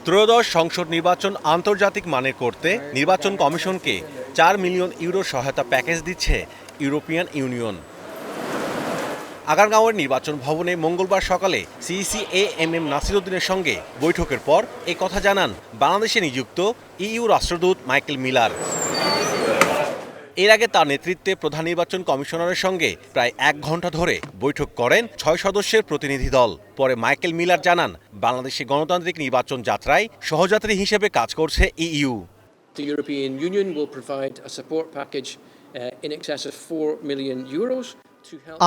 ত্রয়োদশ সংসদ নির্বাচন আন্তর্জাতিক মানের করতে নির্বাচন কমিশনকে ৪ মিলিয়ন ইউরো সহায়তা প্যাকেজ দিচ্ছে ইউরোপিয়ান ইউনিয়ন। আগারগাঁওয়ের নির্বাচন ভবনে মঙ্গলবার সকালে সিইসি-এএমএম নাসিরউদ্দিনের সঙ্গে বৈঠকের পর এই কথা জানান বাংলাদেশে নিযুক্ত ইইউ রাষ্ট্রদূত মাইকেল মিলার। এর আগে তার নেতৃত্বে প্রধান নির্বাচন কমিশনারের সঙ্গে প্রায় ১ ঘণ্টা ধরে বৈঠক করেন ৬ সদস্যের প্রতিনিধি দল। পরে মাইকেল মিলার জানান, বাংলাদেশে গণতান্ত্রিক নির্বাচন যাত্রায় সহযাত্রী হিসেবে কাজ করছে EU. The European Union will provide a support package in excess of 4 million euros.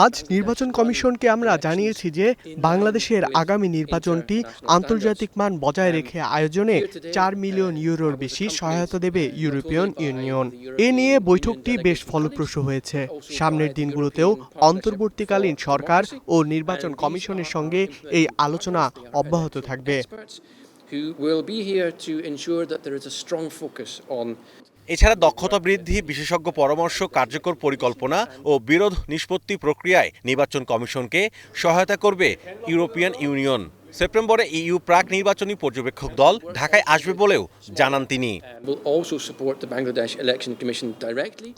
আজ নির্বাচন কমিশনকে আমরা জানিয়েছি যে বাংলাদেশের আগামী নির্বাচনটি আন্তর্জাতিক মান বজায় রেখে আয়োজনে ৪ মিলিয়ন ইউরোর বেশি সহায়তা দেবে ইউরোপিয়ান ইউনিয়ন। এ নিয়ে বৈঠকটি বেশ ফলপ্রসূ হয়েছে। সামনের দিনগুলোতেও অন্তর্বর্তীকালীন সরকার ও নির্বাচন কমিশনের সঙ্গে এই আলোচনা অব্যাহত থাকবে। এছাড়া দক্ষতা বৃদ্ধি, বিশেষজ্ঞ পরামর্শ, কার্যকর পরিকল্পনা ও বিরোধ নিষ্পত্তি প্রক্রিয়ায় নির্বাচন কমিশনকে সহায়তা করবে ইউরোপিয়ান ইউনিয়ন। সেপ্টেম্বরে ইইউ প্রাক নির্বাচনী পর্যবেক্ষক দল ঢাকায় আসবে বলেও জানান তিনি।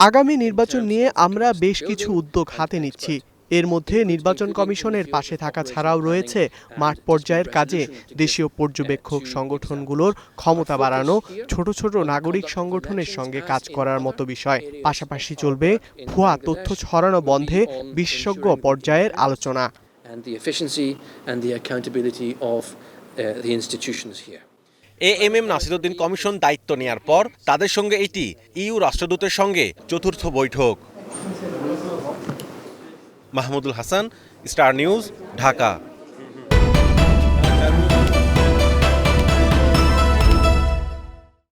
আগামী নির্বাচন নিয়ে আমরা বেশ কিছু উদ্যোগ হাতে নিচ্ছি। এর মধ্যে নির্বাচন কমিশনের পাশে থাকা ছাড়াও রয়েছে মাঠ পর্যায়ের কাজে দেশীয় পর্যবেক্ষক সংগঠনগুলোর ক্ষমতা বাড়ানো, ছোট ছোট নাগরিক সংগঠনের সঙ্গে কাজ করার মতো বিষয়। পাশাপাশি চলবে ভুয়া তথ্য ছড়ানো বন্ধে বিশেষজ্ঞ পর্যায়ের আলোচনা। এএমএম নাসিরউদ্দিন কমিশন দায়িত্ব নেয়ার পর তাদের সঙ্গে এটি ইইউ রাষ্ট্রদূতের সঙ্গে চতুর্থ বৈঠক। Mahmudul Hasan, star news, Dhaka.